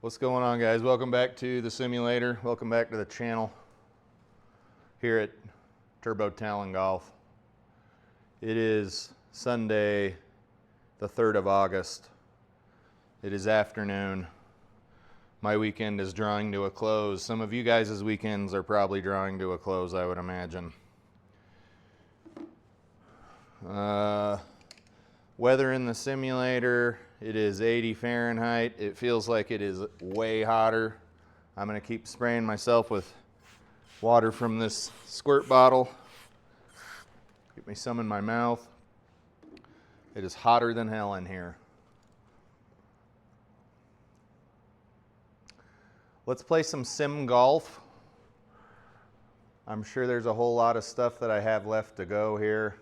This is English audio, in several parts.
What's going on, guys? Welcome back to the simulator. Welcome back to the channel here at Turbo Talon Golf. It is Sunday, the 3rd of August. It is afternoon. My weekend is drawing to a close. Some of you guys' weekends are probably drawing to a close, I would imagine. Weather in the simulator, it is 80 Fahrenheit. It feels like it is way hotter. I'm going to keep spraying myself with water from this squirt bottle. Get me some in my mouth. It is hotter than hell in here. Let's play some sim golf. I'm sure there's a whole lot of stuff that I have left to go here.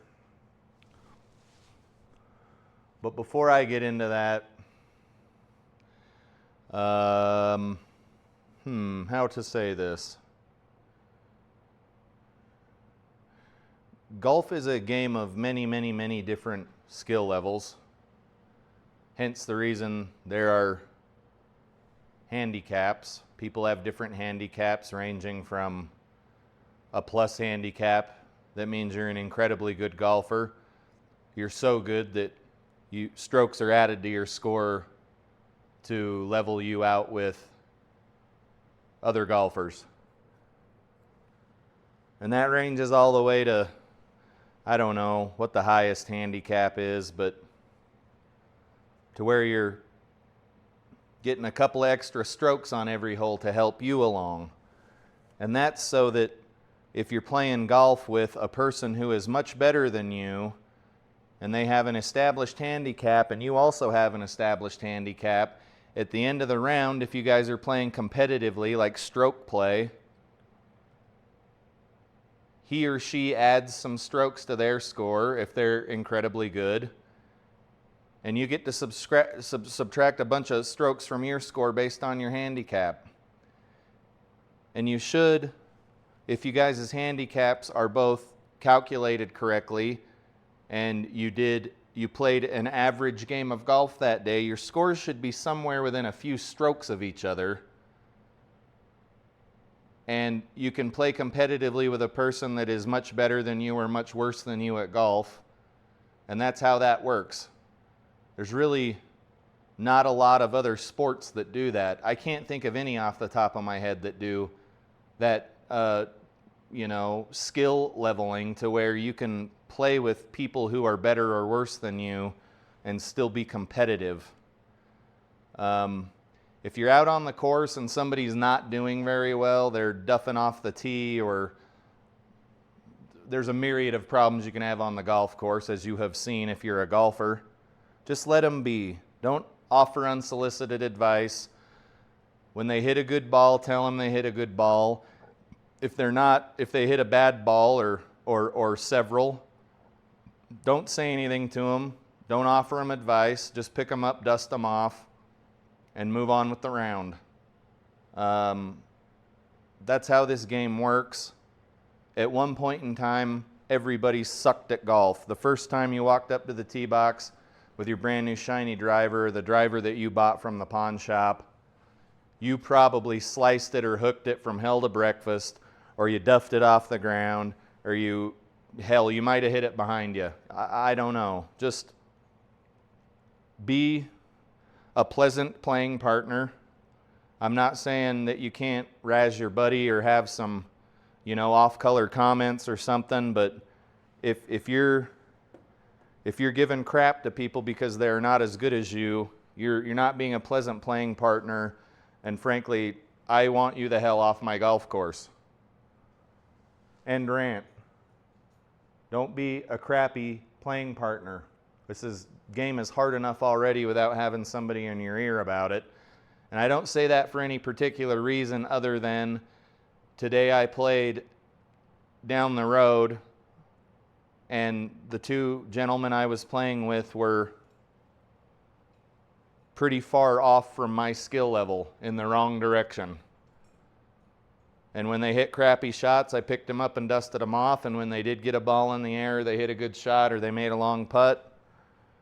But before I get into that, how to say this? Golf is a game of many different skill levels. Hence the reason there are handicaps. People have different handicaps ranging from a plus handicap. That means you're an incredibly good golfer. You're so good that strokes are added to your score to level you out with other golfers. And that ranges all the way to, I don't know what the highest handicap is, but to where you're getting a couple extra strokes on every hole to help you along. And that's so that if you're playing golf with a person who is much better than you, and they have an established handicap, and you also have an established handicap, at the end of the round, if you guys are playing competitively, like stroke play, he or she adds some strokes to their score if they're incredibly good, and you get to subtract a bunch of strokes from your score based on your handicap. And you should, if you guys' handicaps are both calculated correctly, and you played an average game of golf that day, your scores should be somewhere within a few strokes of each other. And you can play competitively with a person that is much better than you or much worse than you at golf. And that's how that works. There's really not a lot of other sports that do that. I can't think of any off the top of my head that do that, skill leveling to where you can play with people who are better or worse than you and still be competitive. If you're out on the course and somebody's not doing very well, they're duffing off the tee, or there's a myriad of problems you can have on the golf course, as you have seen if you're a golfer. Just let them be. Don't offer unsolicited advice. When they hit a good ball, tell them they hit a good ball. If they hit a bad ball or several, don't say anything to them. Don't offer them advice. Just pick them up, dust them off, and move on with the round. That's how this game works. At one point in time, everybody sucked at golf. The first time you walked up to the tee box with your brand new shiny driver, the driver that you bought from the pawn shop, you probably sliced it or hooked it from hell to breakfast, or you duffed it off the ground, or you might have hit it behind you. I don't know. Just be a pleasant playing partner. I'm not saying that you can't razz your buddy or have some, off-color comments or something, but if you're giving crap to people because they're not as good as you, you're not being a pleasant playing partner, and frankly, I want you the hell off my golf course. End rant. Don't be a crappy playing partner. This game is hard enough already without having somebody in your ear about it. And I don't say that for any particular reason other than today I played down the road, and the two gentlemen I was playing with were pretty far off from my skill level in the wrong direction. And when they hit crappy shots, I picked them up and dusted them off. And when they did get a ball in the air, they hit a good shot or they made a long putt,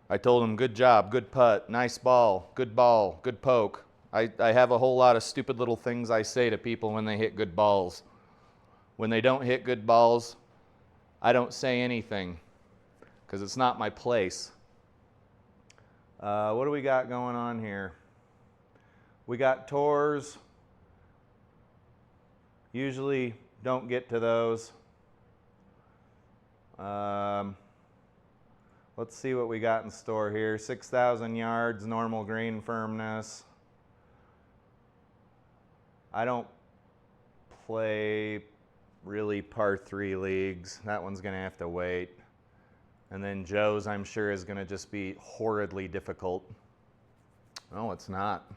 I told them, good job, good putt, nice ball, good poke. I have a whole lot of stupid little things I say to people when they hit good balls. When they don't hit good balls, I don't say anything because it's not my place. What do we got going on here? We got tours. Usually don't get to those. Let's see what we got in store here. 6,000 yards, normal green firmness. I don't play really par 3 leagues. That one's going to have to wait. And then Joe's, I'm sure, is going to just be horridly difficult. No, it's not.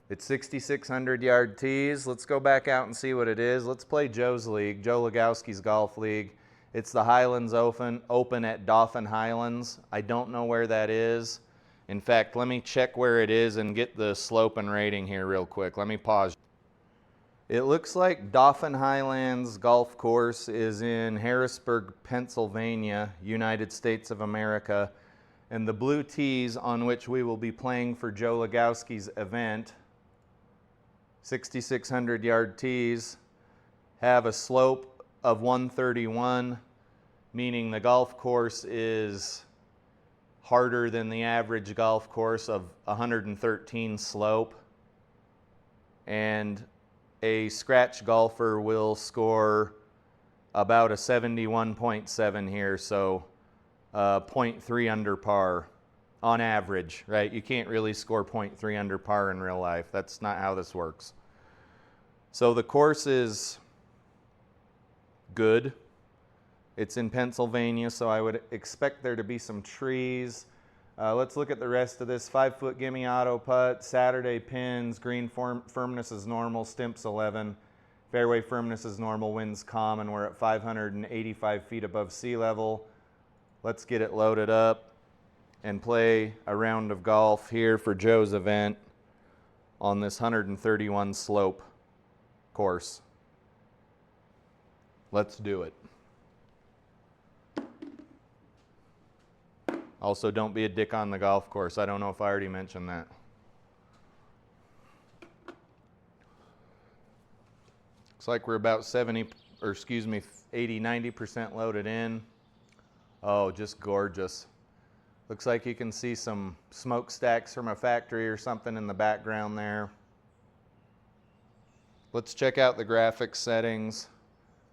It's 6,600 yard tees. Let's go back out and see what it is. Let's play Joe's league, Joe Lagowski's golf league. It's the Highlands Open at Daughin, Highlands. I don't know where that is. In fact, let me check where it is and get the slope and rating here real quick. Let me pause. It looks like Daughin Highlands Golf Course is in Harrisburg, Pennsylvania, United States of America. And the blue tees on which we will be playing for Joe Lagowski's event, 6,600 yard tees, have a slope of 131, meaning the golf course is harder than the average golf course of 113 slope. And a scratch golfer will score about a 71.7 here, so 0.3 under par on average, right? You can't really score 0.3 under par in real life. That's not how this works. So the course is good. It's in Pennsylvania, so I would expect there to be some trees. Let's look at the rest of this. 5-foot gimme auto putt, Saturday pins, green firmness is normal, stimps 11. Fairway firmness is normal, winds calm, and we're at 585 feet above sea level. Let's get it loaded up and play a round of golf here for Joe's event on this 131 slope course. Let's do it. Also, don't be a dick on the golf course. I don't know if I already mentioned that. Looks like we're about 80, 90% loaded in. Oh, just gorgeous. Looks like you can see some smokestacks from a factory or something in the background there. Let's check out the graphics settings,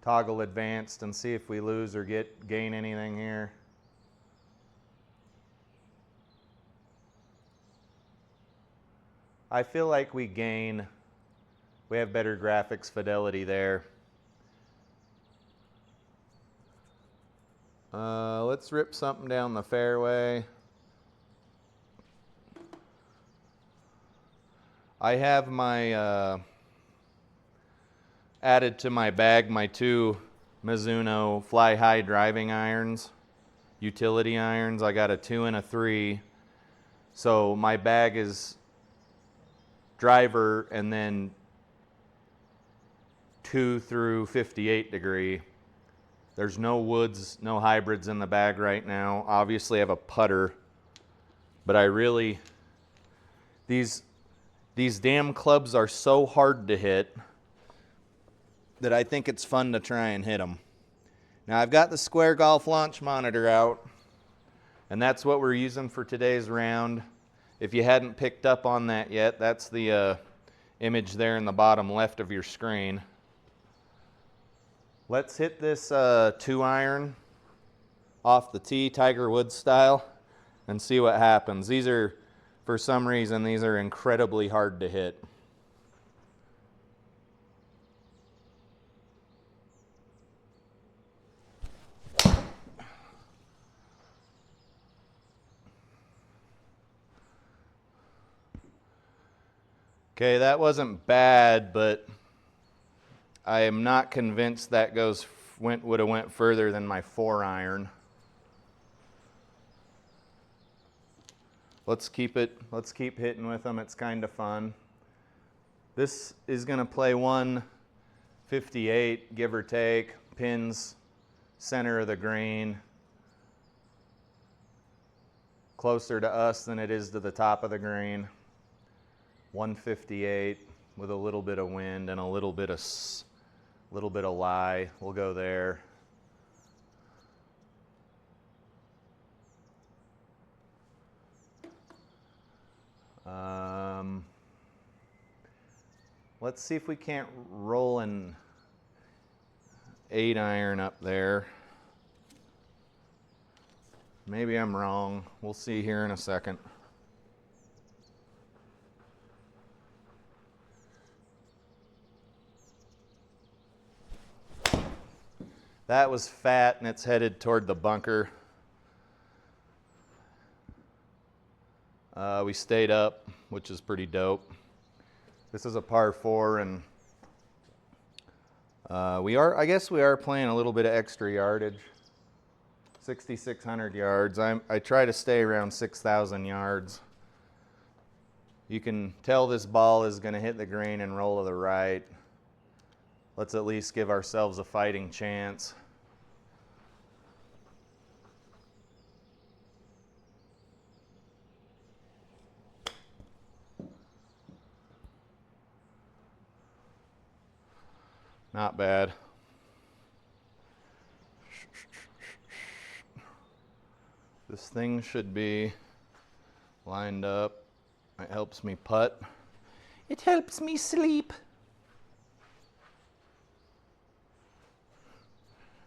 toggle advanced, and see if we lose or gain anything here. I feel like we gain. We have better graphics fidelity there. Let's rip something down the fairway. I have my added to my bag my 2 Mizuno Fly High driving irons, utility irons. I got a 2 and a 3. So my bag is driver and then 2 through 58 degree. There's no woods, no hybrids in the bag right now. Obviously I have a putter, but I really, these damn clubs are so hard to hit that I think it's fun to try and hit them. Now I've got the Square Golf launch monitor out, and that's what we're using for today's round. If you hadn't picked up on that yet, that's the image there in the bottom left of your screen. Let's hit this 2-iron off the tee, Tiger Woods style, and see what happens. These are, for some reason, these are incredibly hard to hit. Okay, that wasn't bad, but I am not convinced that would have went further than my 4-iron. Let's keep hitting with them. It's kind of fun. This is going to play 158, give or take. Pins center of the green. Closer to us than it is to the top of the green. 158 with a little bit of wind and a little bit of lie. We'll go there. Let's see if we can't roll an 8-iron up there. Maybe I'm wrong. We'll see here in a second. That was fat and it's headed toward the bunker. We stayed up, which is pretty dope. This is a par 4 and I guess we are playing a little bit of extra yardage. 6,600 yards. I try to stay around 6,000 yards. You can tell this ball is going to hit the green and roll to the right. Let's at least give ourselves a fighting chance. Not bad. This thing should be lined up. It helps me putt. It helps me sleep.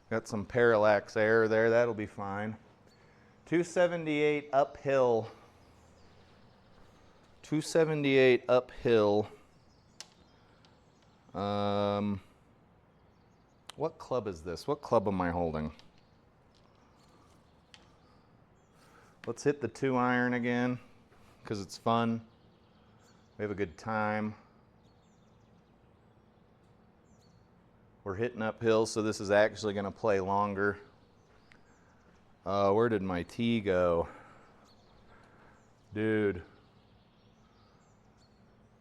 Got some parallax air there, that'll be fine. 278 uphill. 278 uphill. What club is this? What club am I holding? Let's hit the 2-iron again, because it's fun. We have a good time. We're hitting uphill, so this is actually going to play longer. Where did my tee go? Dude.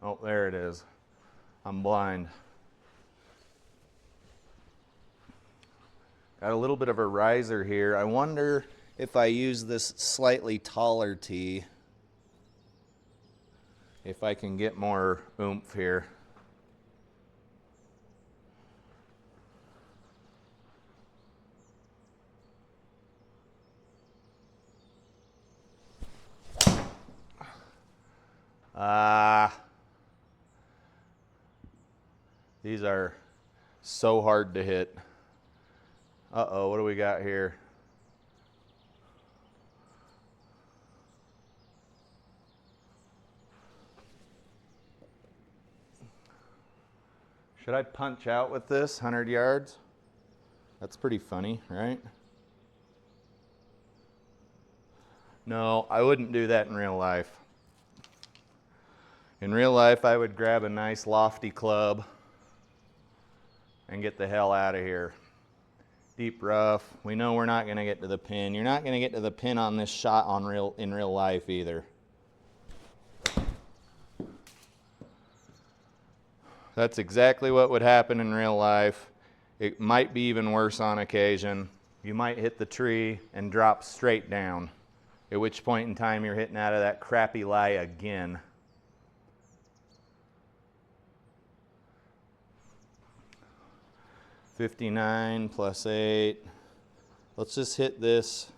Oh, there it is. I'm blind. Got a little bit of a riser here. I wonder if I use this slightly taller tee, if I can get more oomph here. These are so hard to hit. Uh-oh, what do we got here? Should I punch out with this 100 yards? That's pretty funny, right? No, I wouldn't do that in real life. In real life, I would grab a nice lofty club and get the hell out of here. Deep rough. We know we're not going to get to the pin. You're not going to get to the pin on this shot in real life either. That's exactly what would happen in real life. It might be even worse on occasion. You might hit the tree and drop straight down, at which point in time you're hitting out of that crappy lie again. $59 plus 8. Let's just hit this.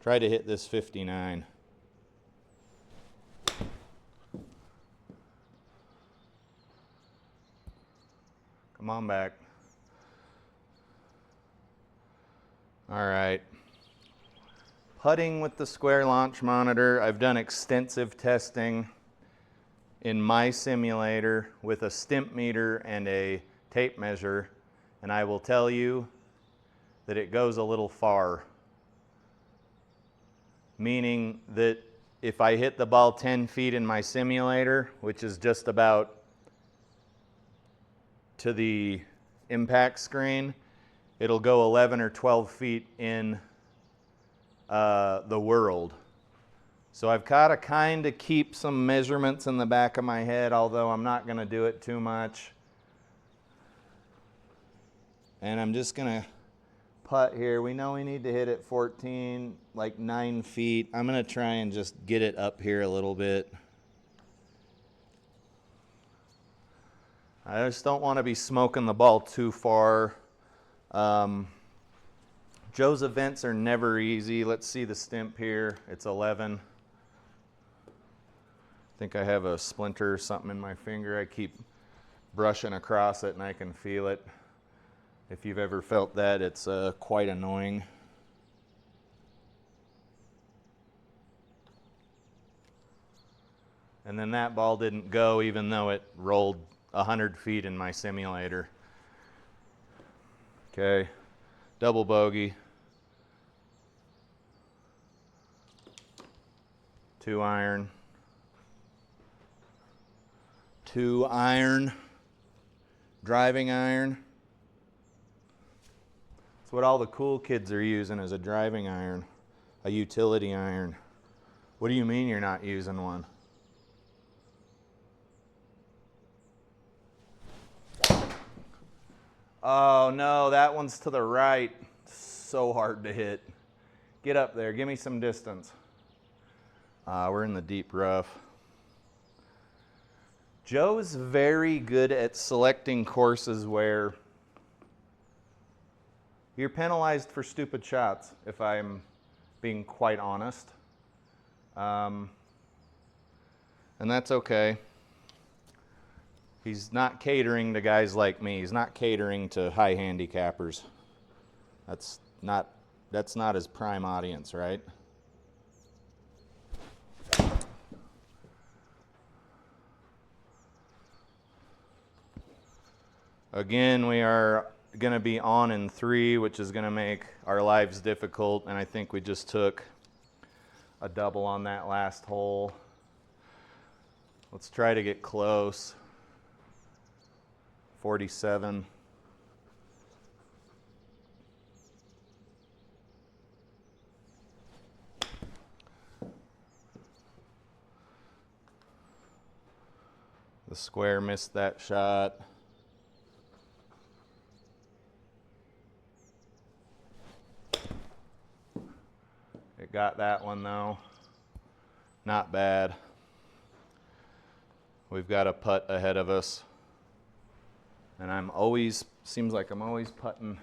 Try to hit this 59. Come on back. All right. Putting with the square launch monitor. I've done extensive testing in my simulator with a stimp meter and a tape measure. And I will tell you that it goes a little far. Meaning that if I hit the ball 10 feet in my simulator, which is just about to the impact screen, it'll go 11 or 12 feet in the world. So I've got to kind of keep some measurements in the back of my head, although I'm not going to do it too much. And I'm just going to putt here. We know we need to hit it 14, like 9 feet. I'm going to try and just get it up here a little bit. I just don't want to be smoking the ball too far. Joe's events are never easy. Let's see the stimp here. It's 11. I think I have a splinter or something in my finger. I keep brushing across it and I can feel it. If you've ever felt that, it's quite annoying. And then that ball didn't go even though it rolled 100 feet in my simulator. Okay, double bogey. 2 iron. 2 iron. Driving iron. That's what all the cool kids are using, is a driving iron, a utility iron. What do you mean you're not using one? Oh no, that one's to the right. So hard to hit. Get up there, give me some distance. We're in the deep rough. Joe's very good at selecting courses where you're penalized for stupid shots, if I'm being quite honest. And that's okay. He's not catering to guys like me. He's not catering to high handicappers. That's not his prime audience, right? Again, we are going to be on in 3, which is going to make our lives difficult, and I think we just took a double on that last hole. Let's try to get close. 47. The square missed that shot. It got that one though. Not bad. We've got a putt ahead of us. And seems like I'm always putting.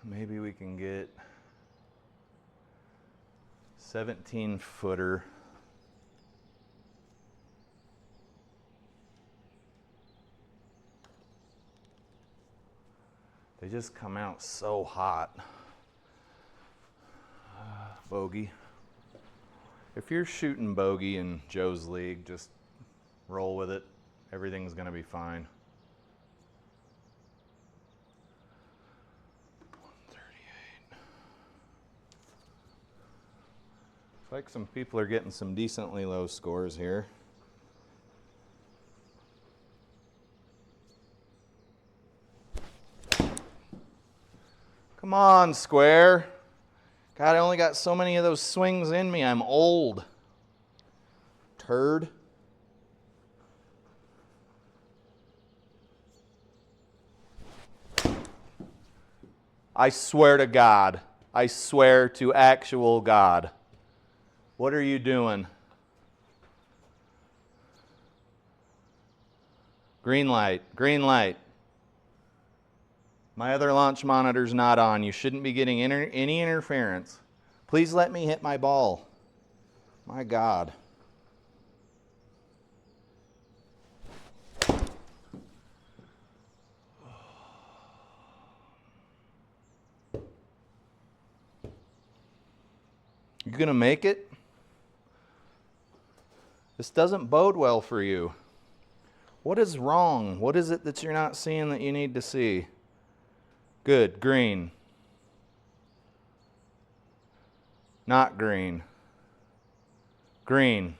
Maybe we can get 17-footer. They just come out so hot. Bogey. If you're shooting bogey in Joe's league, just roll with it. Everything's going to be fine. 138. Looks like some people are getting some decently low scores here. Come on, square. God, I only got so many of those swings in me. I'm old. Turd. I swear to God. I swear to actual God. What are you doing? Green light. Green light. My other launch monitor's not on. You shouldn't be getting any interference. Please let me hit my ball. My God. You gonna make it? This doesn't bode well for you. What is wrong? What is it that you're not seeing that you need to see? Good. Green. Not green. Green.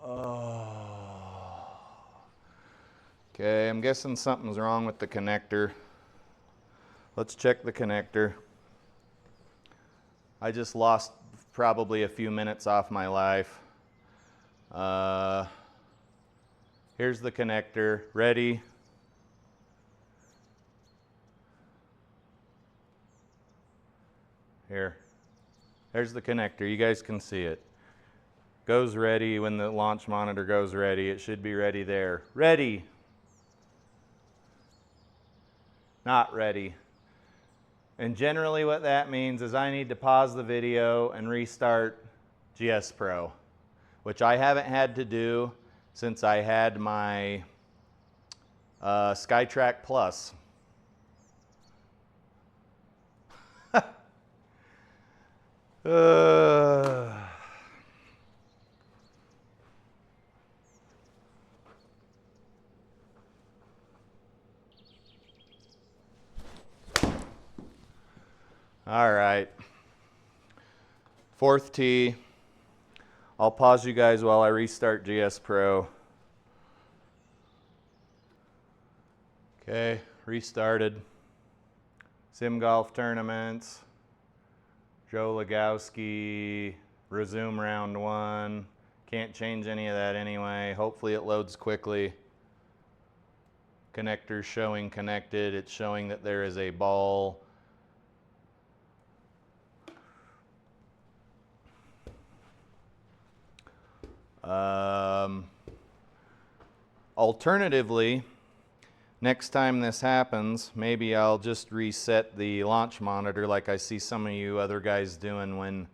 Oh. Okay, I'm guessing something's wrong with the connector. Let's check the connector. I just lost probably a few minutes off my life. Here's the connector. Ready? Here. There's the connector. You guys can see it. Goes ready when the launch monitor goes ready. It should be ready there. Ready. Not ready. And generally what that means is I need to pause the video and restart GSPro, which I haven't had to do since I had my SkyTrack Plus. All right, fourth tee. I'll pause you guys while I restart GSPro. Okay, restarted. Sim Golf tournaments. Joe Lagowski, resume round 1. Can't change any of that anyway. Hopefully it loads quickly. Connectors showing connected. It's showing that there is a ball. Alternatively, next time this happens, maybe I'll just reset the launch monitor like I see some of you other guys doing when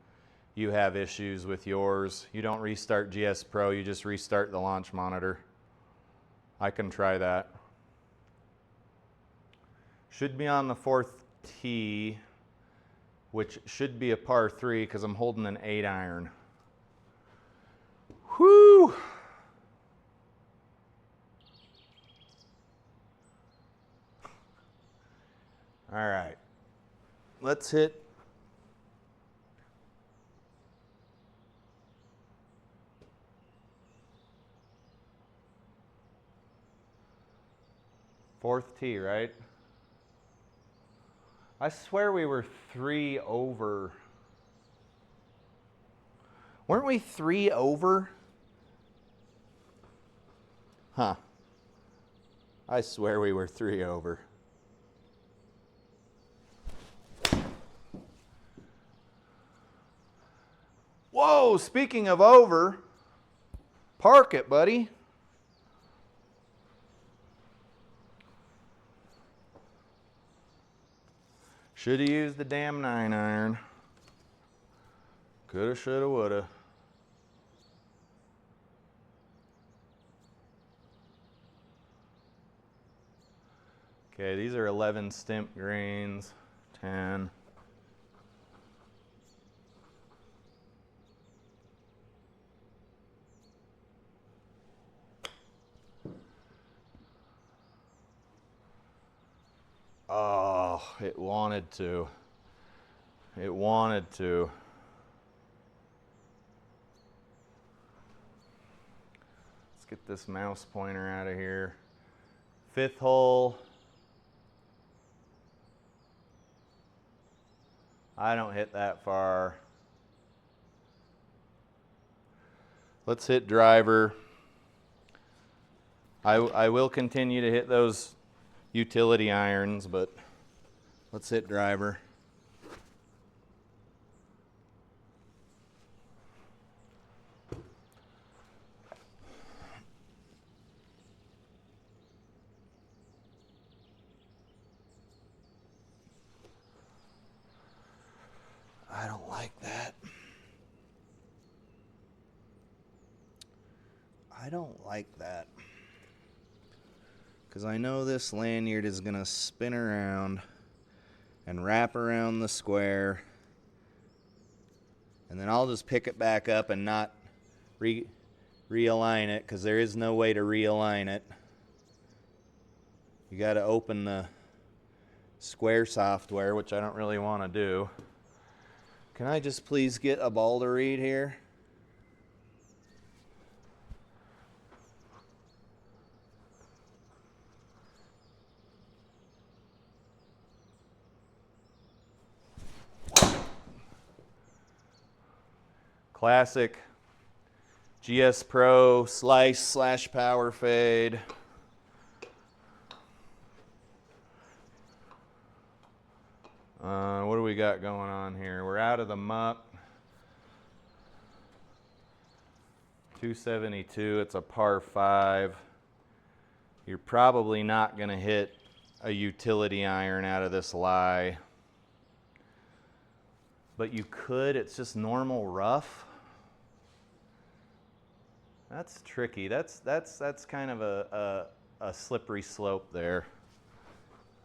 you have issues with yours. You don't restart GSPro, you just restart the launch monitor. I can try that. Should be on the fourth tee, which should be a par 3 because I'm holding an 8-iron. Whew! All right, let's hit fourth tee, right? I swear we were 3 over. Weren't we 3 over? Huh. I swear we were 3 over. Whoa, speaking of over, park it, buddy. Should have used the damn 9-iron. Coulda, shoulda, woulda. Okay, these are 11 stimp grains, 10. Oh, it wanted to. It wanted to. Let's get this mouse pointer out of here. 5th hole. I don't hit that far. Let's hit driver. I will continue to hit those utility irons, but let's hit driver. I don't like that. I don't like that. Because I know this lanyard is going to spin around and wrap around the square. And then I'll just pick it back up and not realign it, because there is no way to realign it. You got to open the square software, which I don't really want to do. Can I just please get a ball to read here? Classic GSPro slice / power fade. What do we got going on here? We're out of the muck. 272, it's a par 5. You're probably not going to hit a utility iron out of this lie. But you could, it's just normal rough. That's tricky. That's kind of a slippery slope there.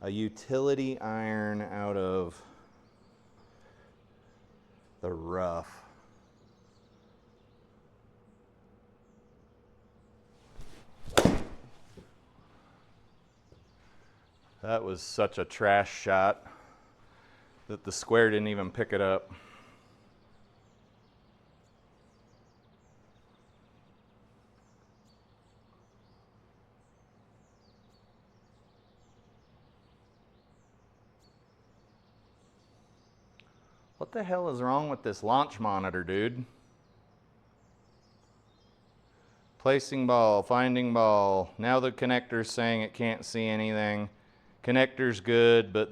A utility iron out of the rough. That was such a trash shot that the square didn't even pick it up. What the hell is wrong with this launch monitor, dude? Placing ball, finding ball. Now the connector's saying it can't see anything. Connector's good, but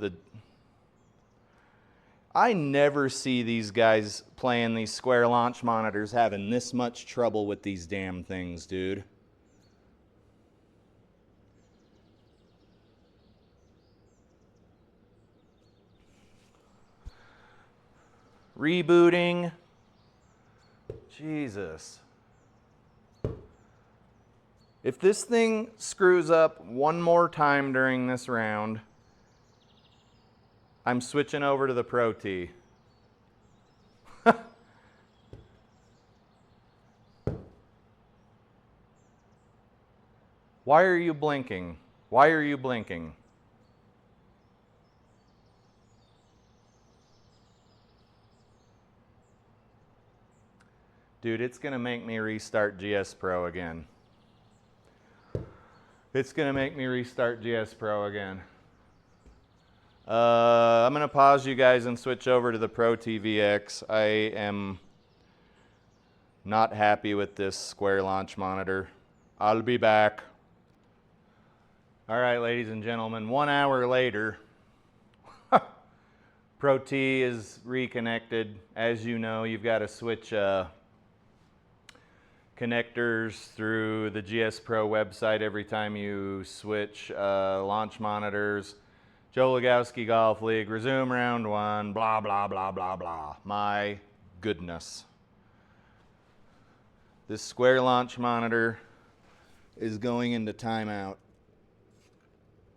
I never see these guys playing these square launch monitors having this much trouble with these damn things, dude. Rebooting. Jesus. If this thing screws up one more time during this round, I'm switching over to the Pro T. Why are you blinking? Why are you blinking? Dude, it's going to make me restart GSPro again. It's going to make me restart GSPro again. I'm going to pause you guys and switch over to the Pro TVX. I am not happy with this square launch monitor. I'll be back. All right, ladies and gentlemen, 1 hour later, Pro T is reconnected. As you know, you've got to switch connectors through the GSPro website every time you switch launch monitors. Joe Lagowski Golf League, resume round 1, blah, blah, blah, blah, blah. My goodness. This square launch monitor is going into timeout.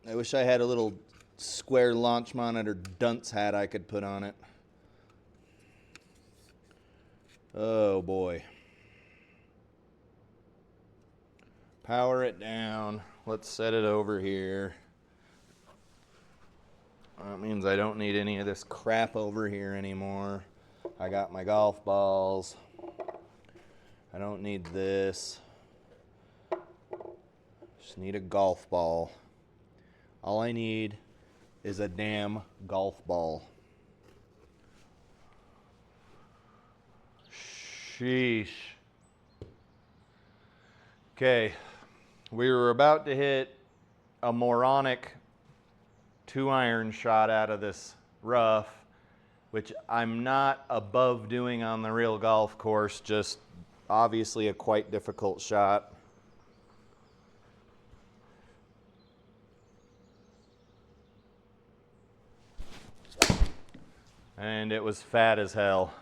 I wish I had a little square launch monitor dunce hat I could put on it. Oh boy. Power it down. Let's set it over here. That means I don't need any of this crap over here anymore. I got my golf balls. I don't need this. Just need a golf ball. All I need is a damn golf ball. Sheesh. Okay. We were about to hit a moronic 2-iron shot out of this rough, which I'm not above doing on the real golf course, just obviously a quite difficult shot. And it was fat as hell.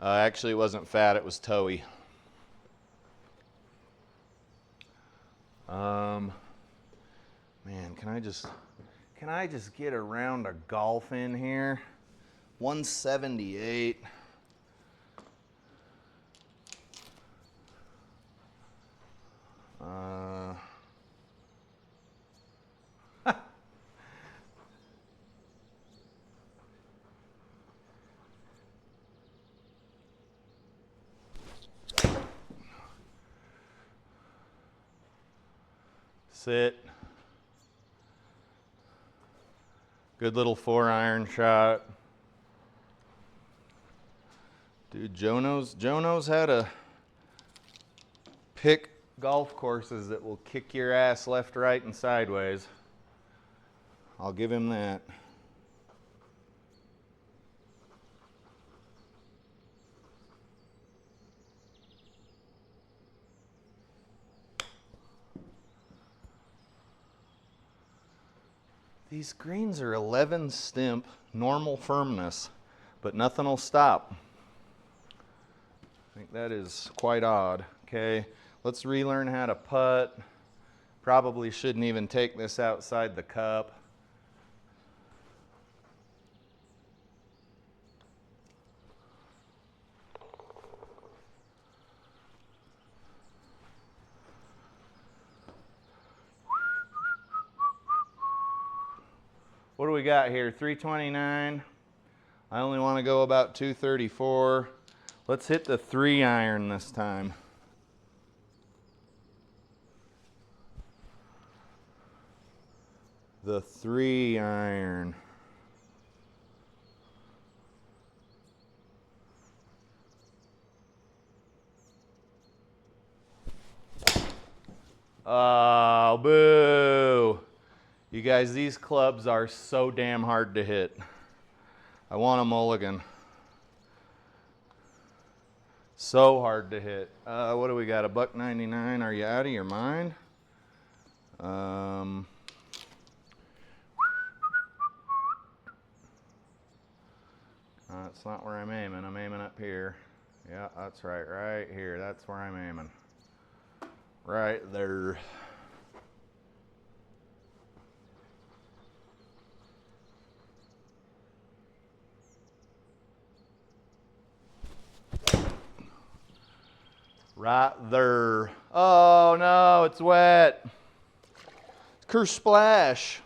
Actually, it wasn't fat, it was towy. Man, can I just get a round of golf in here? 178. Sit. Good little 4-iron shot. Dude, Joe knows how to pick golf courses that will kick your ass left, right, and sideways. I'll give him that. These greens are 11 stimp, normal firmness, but nothing will stop. I think that is quite odd. Okay, let's relearn how to putt. Probably shouldn't even take this outside the cup. What do we got here? 329. I only want to go about 234. Let's hit the 3 iron this time. The 3 iron. Oh, boo. You guys, these clubs are so damn hard to hit. I want a mulligan. So hard to hit. What do we got? $1.99. Are you out of your mind? That's not where I'm aiming. I'm aiming up here. Yeah, that's right. Right here. That's where I'm aiming. Right there. Right there. Oh no, it's wet. Kersplash.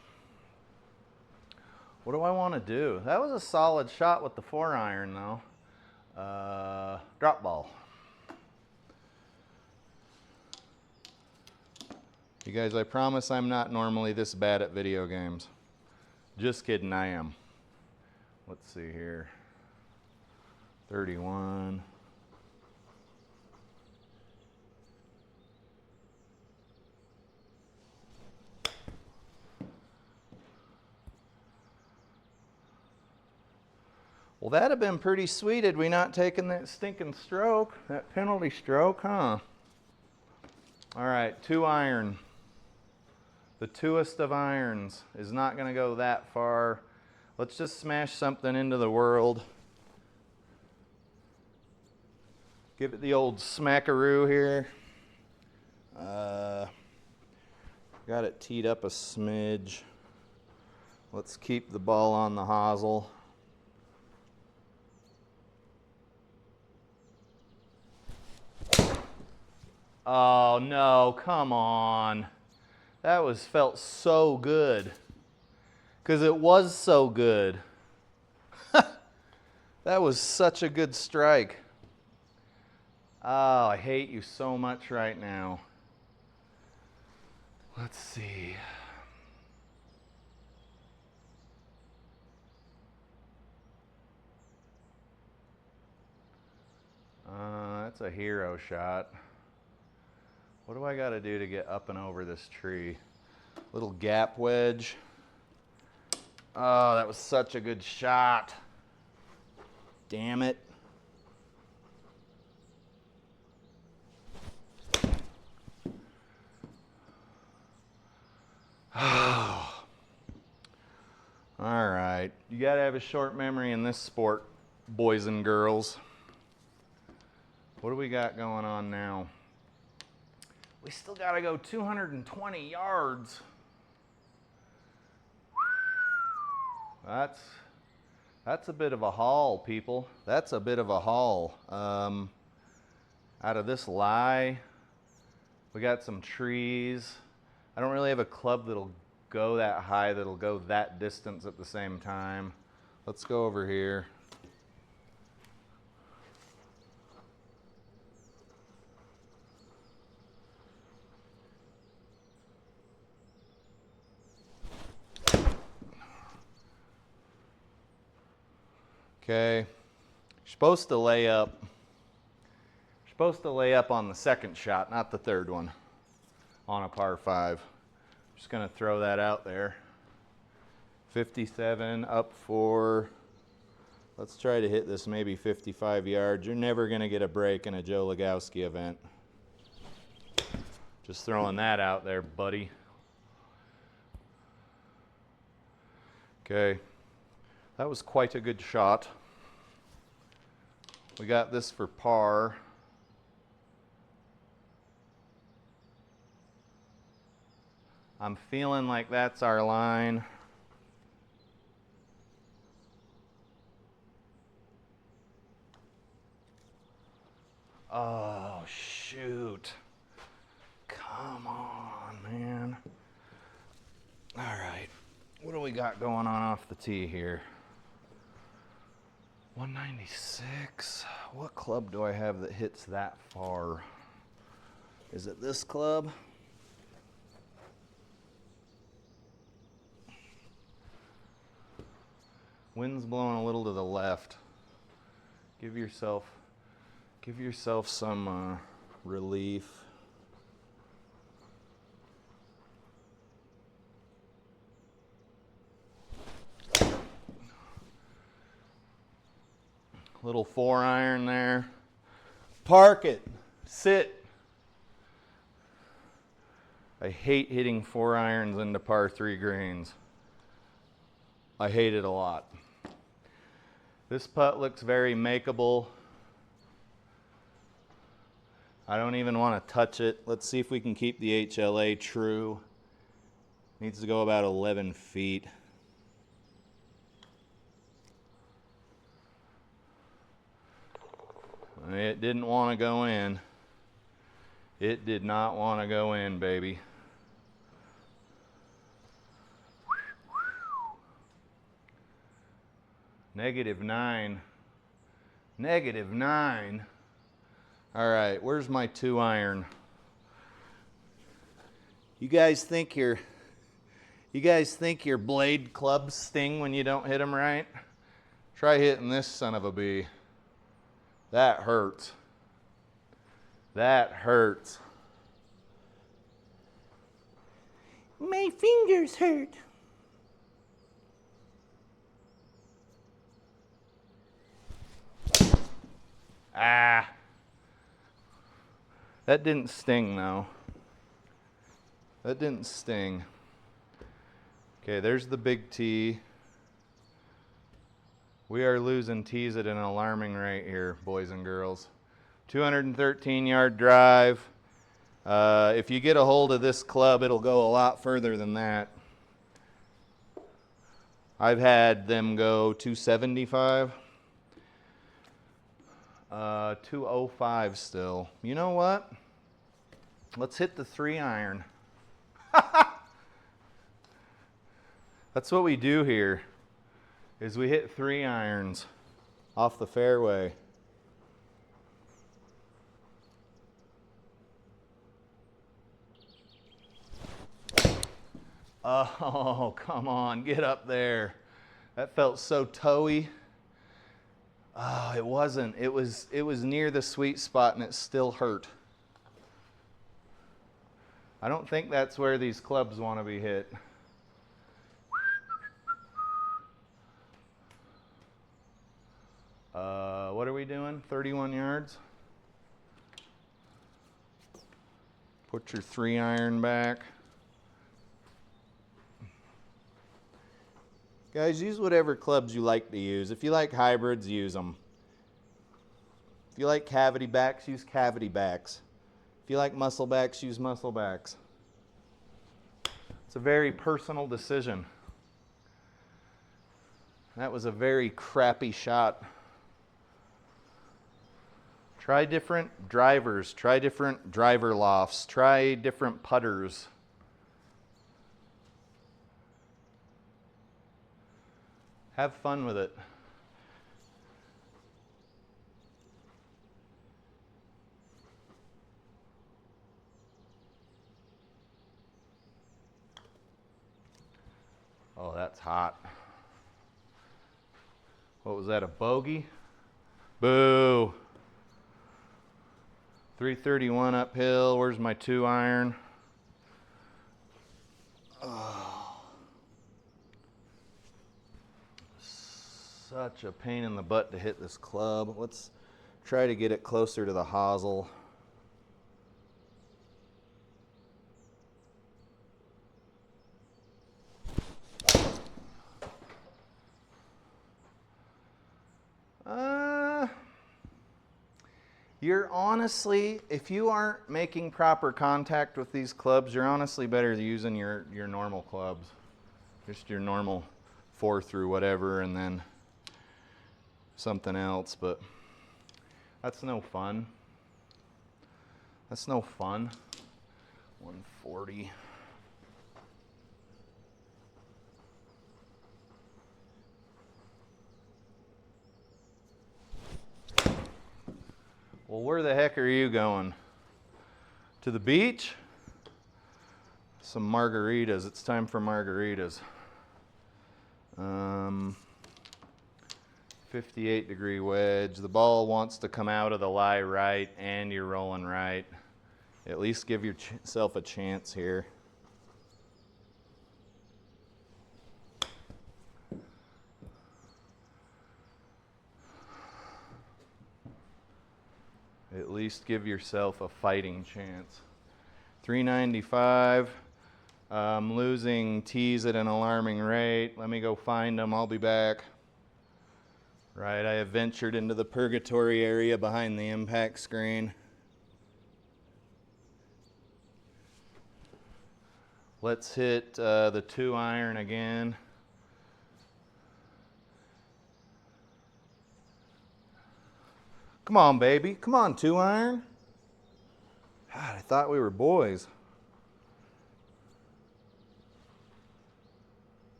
What do I want to do? That was a solid shot with the 4 iron though. Drop ball. You guys, I promise I'm not normally this bad at video games. Just kidding, I am. Let's see here. 31. Well, that'd have been pretty sweet had we not taken that stinking stroke, that penalty stroke, huh? All right, 2 iron. The 2-est of irons is not going to go that far. Let's just smash something into the world. Give it the old smackaroo here. Got it teed up a smidge. Let's keep the ball on the hosel. Oh no, come on. That felt so good. Because it was so good. That was such a good strike. Oh, I hate you so much right now. Let's see. That's a hero shot. What do I got to do to get up and over this tree? Little gap wedge. Oh, that was such a good shot. Damn it. All right. You got to have a short memory in this sport, boys and girls. What do we got going on now? We still got to go 220 yards. That's a bit of a haul, people. That's a bit of a haul. Out of this lie, we got some trees. I don't really have a club that'll go that high, that'll go that distance at the same time. Let's go over here. Okay, you're supposed to lay up. You're supposed to lay up on the second shot, not the third one, on a par 5. Just gonna throw that out there. 57, up 4. Let's try to hit this maybe 55 yards. You're never gonna get a break in a Joe Lagowski event. Just throwing that out there, buddy. Okay, that was quite a good shot. We got this for par. I'm feeling like that's our line. Oh, shoot. Come on, man. All right. What do we got going on off the tee here? 196. What club do I have that hits that far? Is it this club? Wind's blowing a little to the left. Give yourself some relief. Little 4-iron there. Park it. Sit. I hate hitting 4-irons into par 3 greens. I hate it a lot. This putt looks very makeable. I don't even want to touch it. Let's see if we can keep the HLA true. Needs to go about 11 feet. It didn't want to go in. It did not want to go in, baby. -9. -9. All right, where's my 2-iron? You guys think your blade clubs sting when you don't hit them right? Try hitting this son of a bee. That hurts. That hurts. My fingers hurt. Ah. That didn't sting though. That didn't sting. Okay, there's the big tee. We are losing tees at an alarming rate here, boys and girls. 213-yard drive. If you get a hold of this club, it'll go a lot further than that. I've had them go 275. 205 still. You know what? Let's hit the 3-iron. That's what we do here, is we hit 3-irons off the fairway. Oh, come on, get up there. That felt so toey. Oh, it wasn't. It was near the sweet spot and it still hurt. I don't think that's where these clubs want to be hit. What are we doing? 31 yards? Put your 3-iron back. Guys, use whatever clubs you like to use. If you like hybrids, use them. If you like cavity backs, use cavity backs. If you like muscle backs, use muscle backs. It's a very personal decision. That was a very crappy shot. Try different drivers, try different driver lofts, try different putters. Have fun with it. Oh, that's hot. What was that, a bogey? Boo. 331 uphill. Where's my 2-iron? Oh. Such a pain in the butt to hit this club. Let's try to get it closer to the hosel. You're honestly, if you aren't making proper contact with these clubs, you're honestly better using your normal clubs. Just your normal 4 through whatever, and then something else, but that's no fun. That's no fun. 140. Well, where the heck are you going? To the beach? Some margaritas. It's time for margaritas. 58-degree wedge. The ball wants to come out of the lie right, and you're rolling right. At least give yourself a chance here. At least give yourself a fighting chance. 395. I'm losing tees at an alarming rate. Let me go find them. I'll be back. Right, I have ventured into the purgatory area behind the impact screen. Let's hit the 2-iron again. Come on, baby. Come on, 2-iron. God, I thought we were boys.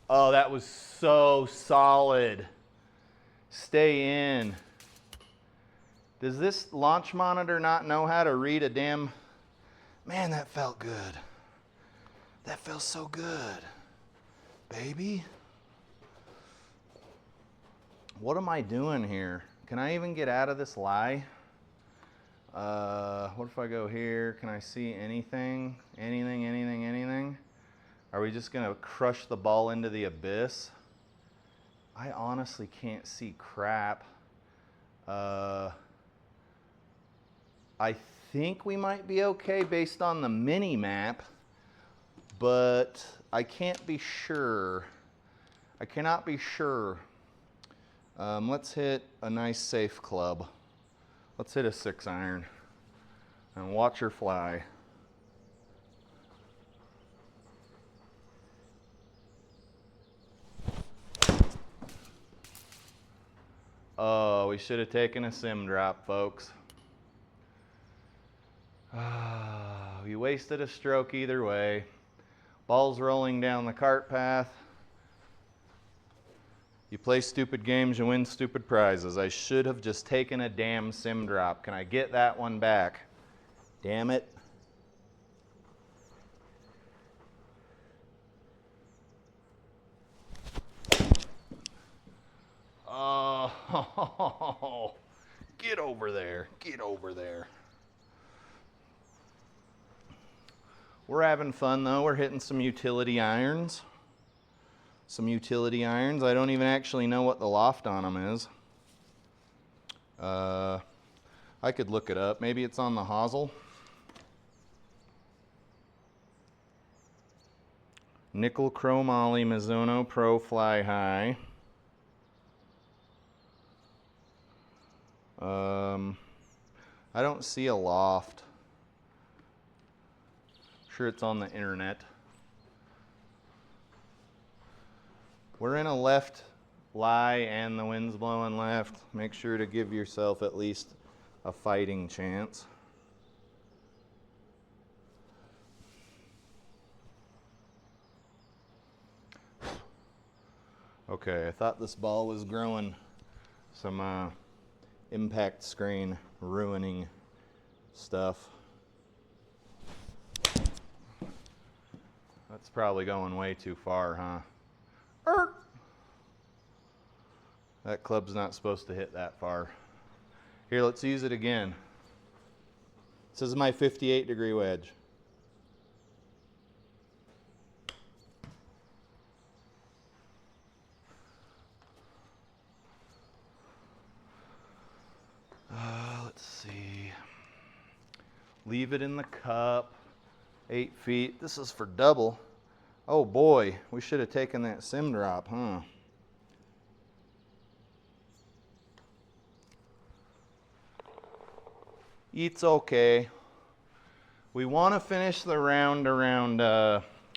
Oh, that was so solid. Stay in. Does this launch monitor not know how to read a damn... Man, that felt good. That felt so good, baby. What am I doing here? Can I even get out of this lie? What if I go here? Can I see anything? Anything? Are we just gonna crush the ball into the abyss? I honestly can't see crap. I think we might be okay based on the mini map, but I can't be sure. I cannot be sure. Let's hit a nice safe club. Let's hit a 6-iron and watch her fly. Oh, we should have taken a sim drop, folks. We wasted a stroke either way. Ball's rolling down the cart path. You play stupid games, you win stupid prizes. I should have just taken a damn sim drop. Can I get that one back? Damn it. Oh, get over there. Get over there. We're having fun though. We're hitting some utility irons. I don't even actually know what the loft on them is. I could look it up. Maybe it's on the hosel. Nickel chromoly Mizuno Pro Fly High. I don't see a loft. Sure, it's on the internet. We're in a left lie and the wind's blowing left. Make sure to give yourself at least a fighting chance. Okay, I thought this ball was growing some impact screen ruining stuff. That's probably going way too far, huh? That club's not supposed to hit that far. Here, let's use it again. This is my 58-degree wedge. Let's see. Leave it in the cup. 8 feet. This is for double. Oh boy, we should have taken that sim drop, huh? It's okay. We want to finish the round around,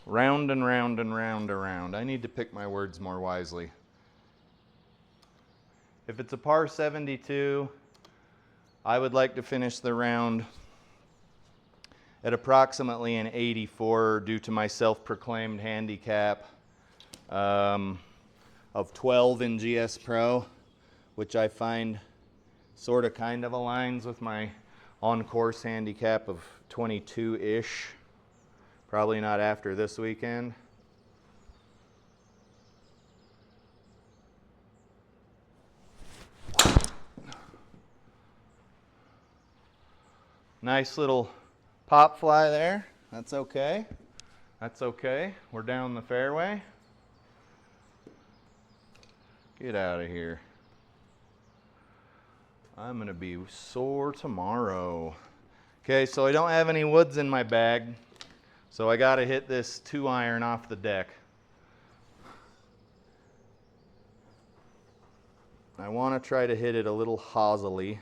round and round and round around. I need to pick my words more wisely. If it's a par 72, I would like to finish the round at approximately an 84 due to my self-proclaimed handicap of 12 in GSPro, which I find sort of kind of aligns with my on-course handicap of 22-ish. Probably not after this weekend. Nice little pop fly there. That's okay. That's okay. We're down the fairway. Get out of here. I'm going to be sore tomorrow. Okay, so I don't have any woods in my bag, so I got to hit this 2-iron off the deck. I want to try to hit it a little hosily.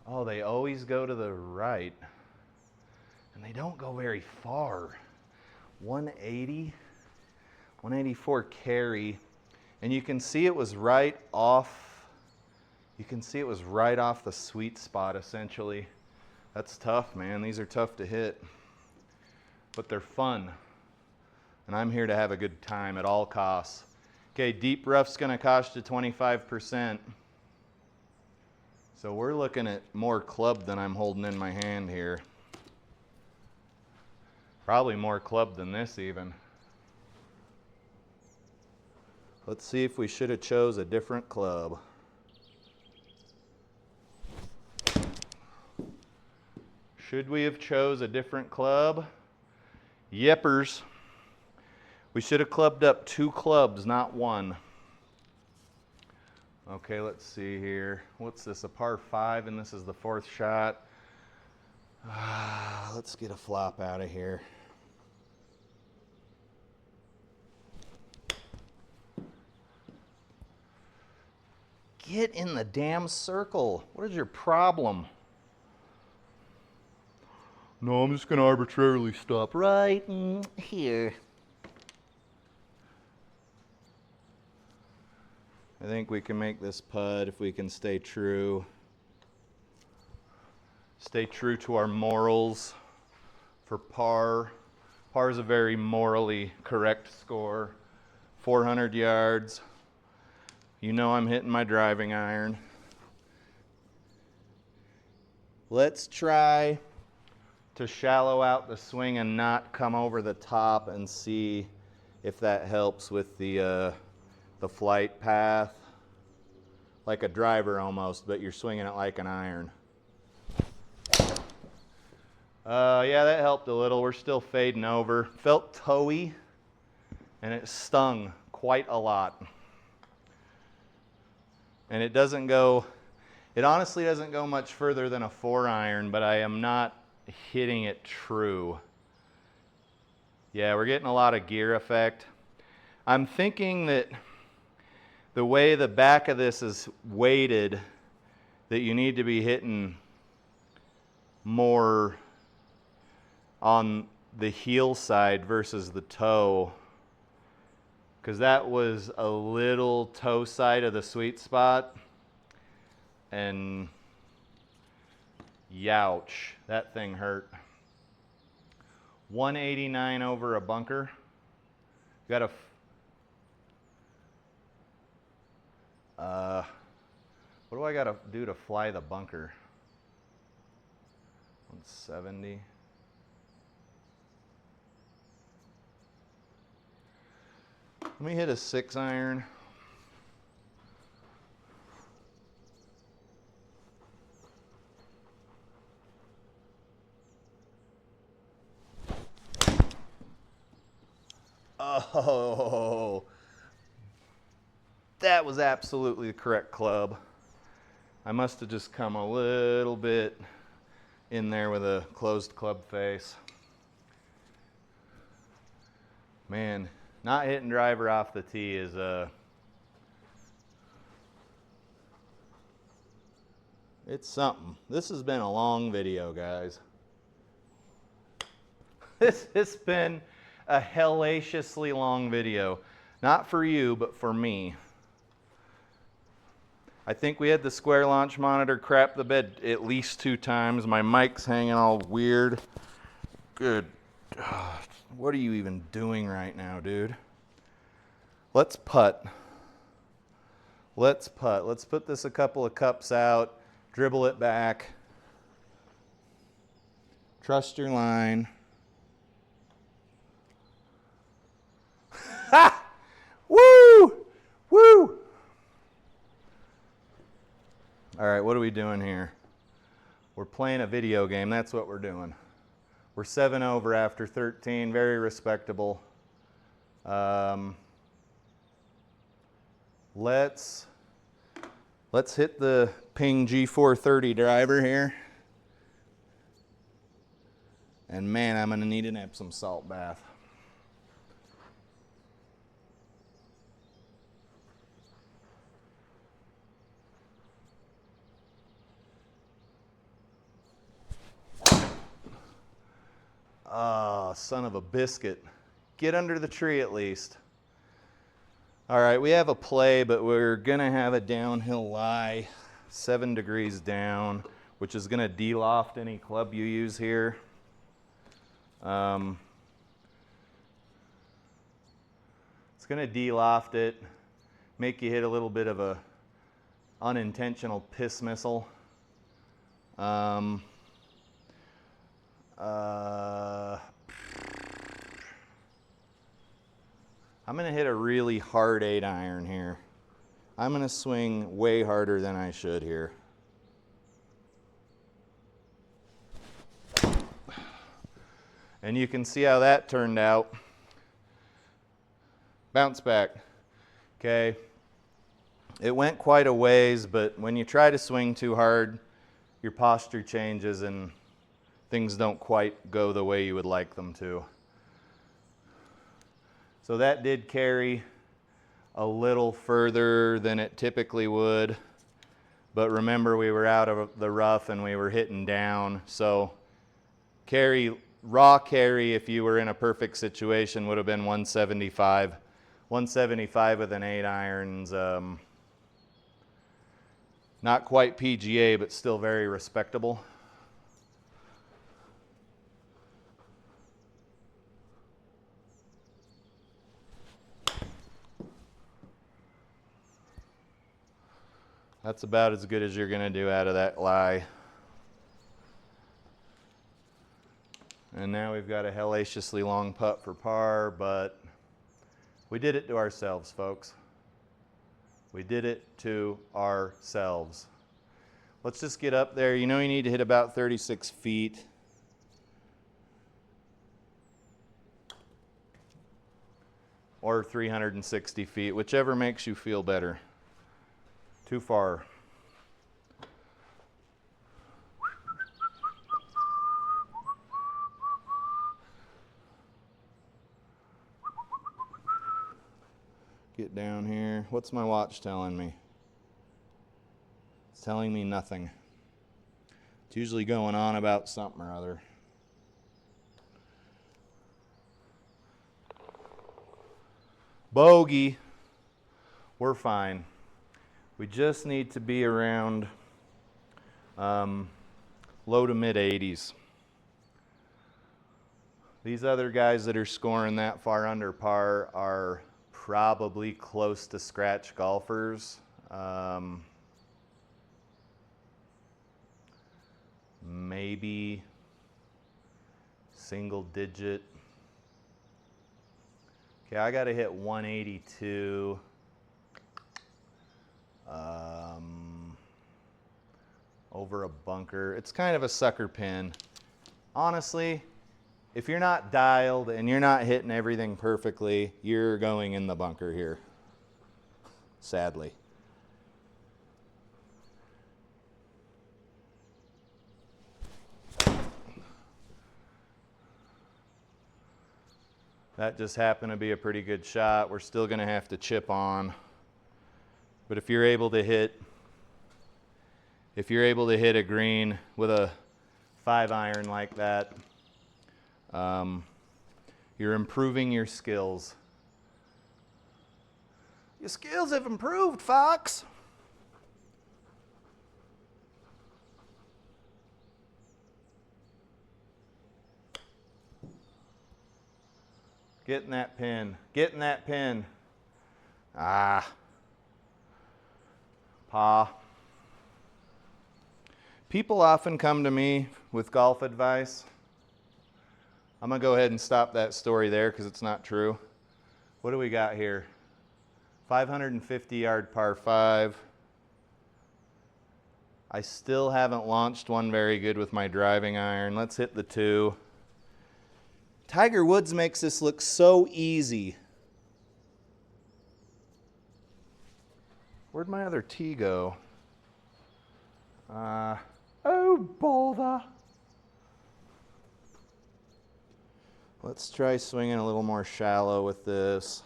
Oh, they always go to the right, and they don't go very far. 180, 184 carry, and you can see it was right off. You can see it was right off the sweet spot, essentially. That's tough, man. These are tough to hit, but they're fun, and I'm here to have a good time at all costs. Okay, deep rough's going to cost you 25%. So we're looking at more club than I'm holding in my hand here. Probably more club than this even. Let's see if we should have chose a different club. Should we have chose a different club? Yepers. We should have clubbed up 2 clubs, not 1. Okay, let's see here. What's this, a par 5, and this is the 4th shot. Let's get a flop out of here. Get in the damn circle. What is your problem? No, I'm just going to arbitrarily stop right here. I think we can make this putt if we can stay true. Stay true to our morals for par. Par is a very morally correct score. 400 yards. You know I'm hitting my driving iron. Let's try to shallow out the swing and not come over the top and see if that helps with the flight path. Like a driver almost, but you're swinging it like an iron. Yeah, that helped a little. We're still fading over. Felt toey, and it stung quite a lot. And it doesn't go, it honestly doesn't go much further than a 4-iron, but I am not hitting it true. Yeah, we're getting a lot of gear effect. I'm thinking that the way the back of this is weighted, that you need to be hitting more on the heel side versus the toe, because that was a little toe side of the sweet spot, and youch, that thing hurt. 189 over a bunker. Got a what do I got to do to fly the bunker? 170. Let me hit a 6-iron. Oh, that was absolutely the correct club. I must have just come a little bit in there with a closed club face. Man, Not hitting driver off the tee is it's something. This has been a long video, guys. This has been a hellaciously long video. Not for you, but for me. I think we had the square launch monitor crap the bed at least 2 times. My mic's hanging all weird. Good God. What are you even doing right now, dude? Let's putt. Let's putt. Let's put this a couple of cups out. Dribble it back. Trust your line. Ha! Woo! Woo! All right, what are we doing here? We're playing a video game. That's what we're doing. We're 7 over after 13. Very respectable. Let's hit the Ping G430 driver here. And man, I'm going to need an Epsom salt bath. Oh, son of a biscuit. Get under the tree at least. All right, we have a play, but we're going to have a downhill lie, 7 degrees down, which is going to de-loft any club you use here. It's going to de-loft it, make you hit a little bit of a unintentional piss missile. I'm going to hit a really hard 8-iron here. I'm going to swing way harder than I should here. And you can see how that turned out. Bounce back. Okay. It went quite a ways, but when you try to swing too hard, your posture changes and things don't quite go the way you would like them to. So that did carry a little further than it typically would. But remember, we were out of the rough and we were hitting down. So raw carry, if you were in a perfect situation, would have been 175. 175 with an 8-iron's not quite PGA, but still very respectable. That's about as good as you're going to do out of that lie. And now we've got a hellaciously long putt for par, but we did it to ourselves, folks. We did it to ourselves. Let's just get up there. You know you need to hit about 36 feet. Or 360 feet, whichever makes you feel better. Too far. Get down here. What's my watch telling me? It's telling me nothing. It's usually going on about something or other. Bogey. We're fine. We just need to be around low to mid 80s. These other guys that are scoring that far under par are probably close to scratch golfers. Maybe single digit. Okay, I got to hit 182. Over a bunker. It's kind of a sucker pin. Honestly, if you're not dialed and you're not hitting everything perfectly, you're going in the bunker here. Sadly. That just happened to be a pretty good shot. We're still going to have to chip on. But if you're able to hit a green with a 5-iron like that, you're improving your skills. Your skills have improved, Fox. Getting that pin. Getting that pin. Ah. Pa. People often come to me with golf advice. I'm going to go ahead and stop that story there because it's not true. What do we got here? 550-yard par 5. I still haven't launched one very good with my driving iron. Let's hit the 2. Tiger Woods makes this look so easy. Where'd my other tee go? Oh, bother. Let's try swinging a little more shallow with this.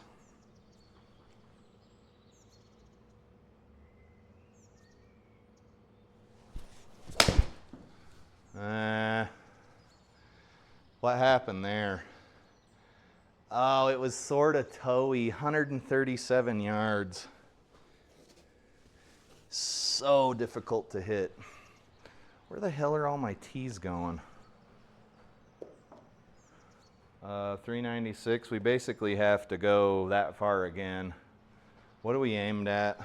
What happened there? Oh, it was sort of toey, 137 yards. So difficult to hit. Where the hell are all my tees going? 396, we basically have to go that far again. What are we aimed at?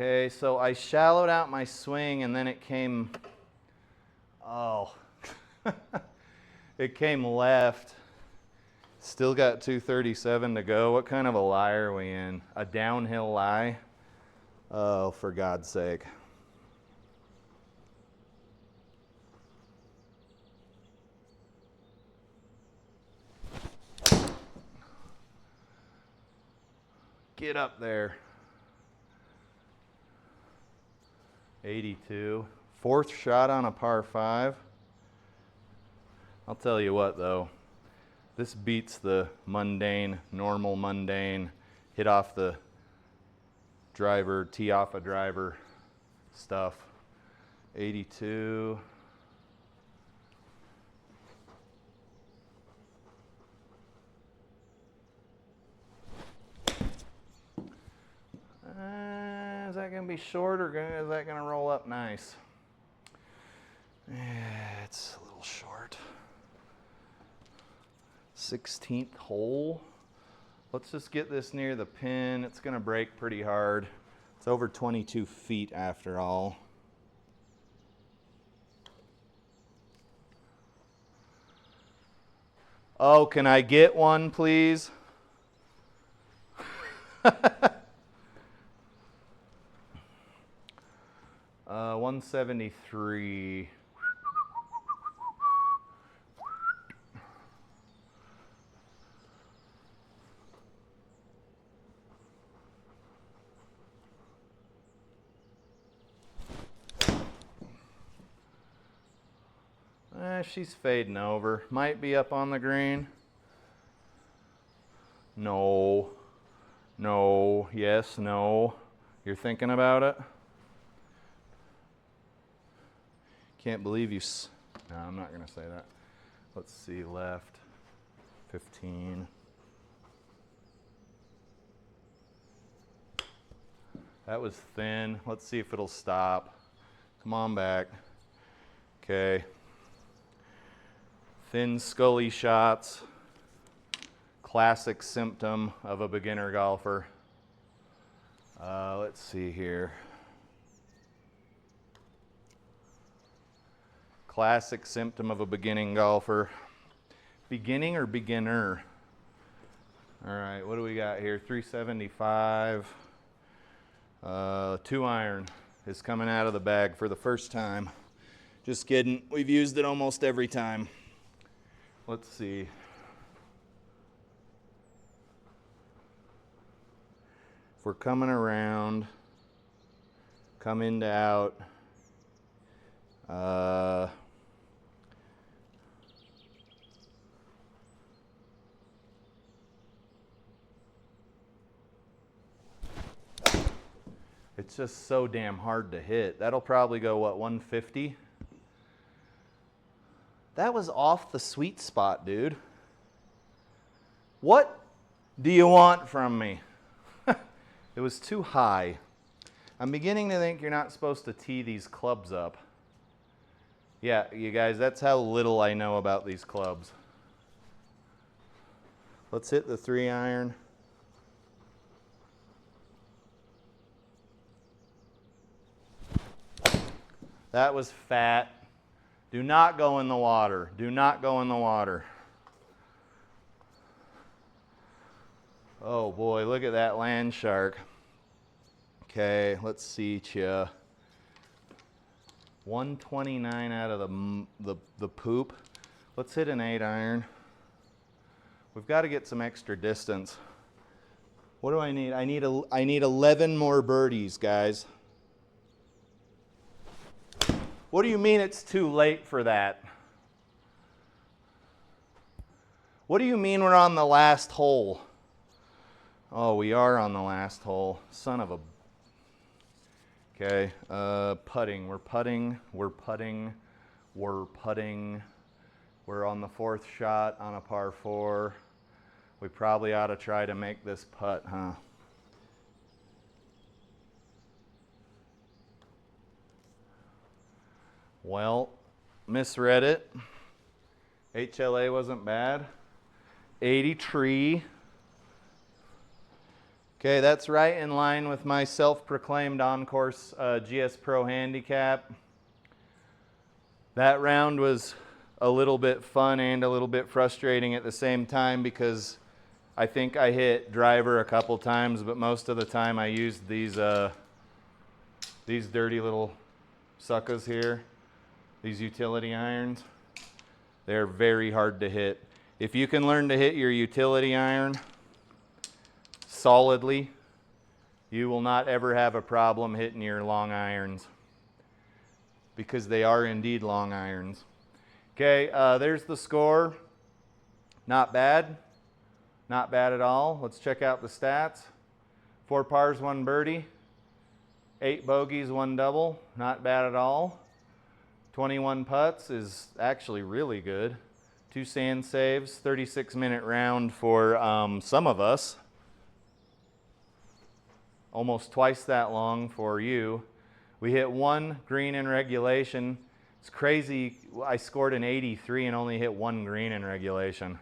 Okay, so I shallowed out my swing and then it came, oh, it came left. Still got 237 to go. What kind of a lie are we in? A downhill lie? Oh, for God's sake. Get up there. 82. 4th shot on a par 5. I'll tell you what though, this beats the mundane, normal mundane, hit off the driver, tee off a driver stuff. 82. Is that going to be short or is that going to roll up nice? It's a little short. 16th hole. Let's just get this near the pin. It's going to break pretty hard. It's over 22 feet after all. Oh, can I get one, please? 173. She's fading over. Might be up on the green. No. No. Yes. No. You're thinking about it? Can't believe you. No, I'm not going to say that. Let's see. Left. 15. That was thin. Let's see if it'll stop. Come on back. Okay. Thin scully shots. Classic symptom of a beginner golfer. Let's see here. Classic symptom of a beginning golfer. Beginning or beginner? All right, what do we got here? 375. 2-iron is coming out of the bag for the first time. Just kidding. We've used it almost every time. Let's see. we're coming around, come into out, it's just so damn hard to hit. That'll probably go, what, 150? That was off the sweet spot, dude. What do you want from me? It was too high. I'm beginning to think you're not supposed to tee these clubs up. Yeah, you guys, that's how little I know about these clubs. Let's hit the 3-iron. That was fat. Do not go in the water. Do not go in the water. Oh boy, look at that land shark. Okay, let's see ya. 129 out of the poop. Let's hit an 8-iron. We've got to get some extra distance. What do I need? I need 11 more birdies, guys. What do you mean it's too late for that? What do you mean we're on the last hole? Oh, we are on the last hole. Son of a... Okay, putting. We're putting. We're putting. We're putting. We're on the 4th shot on a par 4. We probably ought to try to make this putt, huh? Well, misread it. HLA wasn't bad. 83. Okay, that's right in line with my self-proclaimed on-course GSPro handicap. That round was a little bit fun and a little bit frustrating at the same time because I think I hit driver a couple times, but most of the time I used these dirty little suckers here, these utility irons. They're very hard to hit. If you can learn to hit your utility iron solidly, you will not ever have a problem hitting your long irons because they are indeed long irons. Okay, there's the score. Not bad. Not bad at all. Let's check out the stats. 4 pars, 1 birdie. 8 bogeys, 1 double. Not bad at all. 21 putts is actually really good. 2 sand saves. 36-minute round for some of us. Almost twice that long for you. We hit 1 green in regulation. It's crazy. I scored an 83 and only hit 1 green in regulation.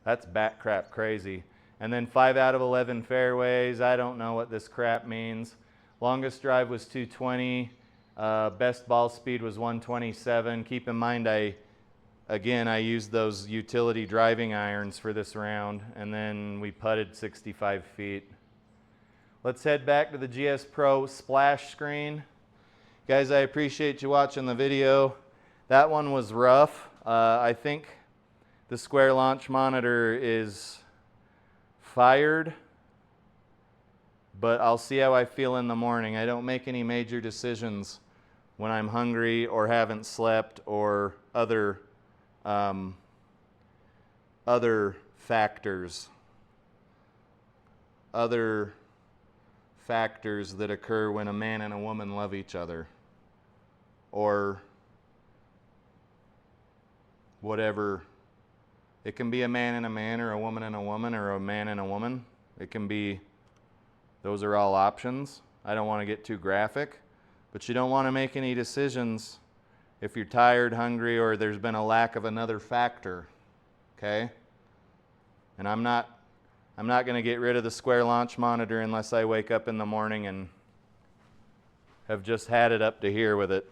That's bat crap crazy. And then 5 out of 11 fairways. I don't know what this crap means. Longest drive was 220. Best ball speed was 127. Keep in mind, I used those utility driving irons for this round, and then we putted 65 feet. Let's head back to the GSPro splash screen. Guys, I appreciate you watching the video. That one was rough. I think the square launch monitor is fired, but I'll see how I feel in the morning. I don't make any major decisions when I'm hungry or haven't slept or other factors. Other factors that occur when a man and a woman love each other, or whatever. It can be a man and a man, or a woman and a woman, or a man and a woman. It can be, those are all options. I don't want to get too graphic, but you don't want to make any decisions if you're tired, hungry, or there's been a lack of another factor, okay? And I'm not going to get rid of the square launch monitor unless I wake up in the morning and have just had it up to here with it.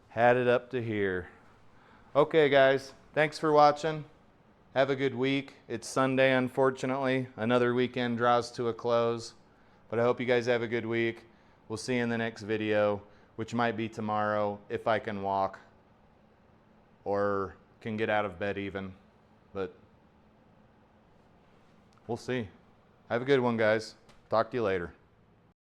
Had it up to here. Okay, guys, thanks for watching. Have a good week. It's Sunday, unfortunately. Another weekend draws to a close. But I hope you guys have a good week. We'll see you in the next video, which might be tomorrow if I can walk or can get out of bed even. But we'll see. Have a good one, guys. Talk to you later.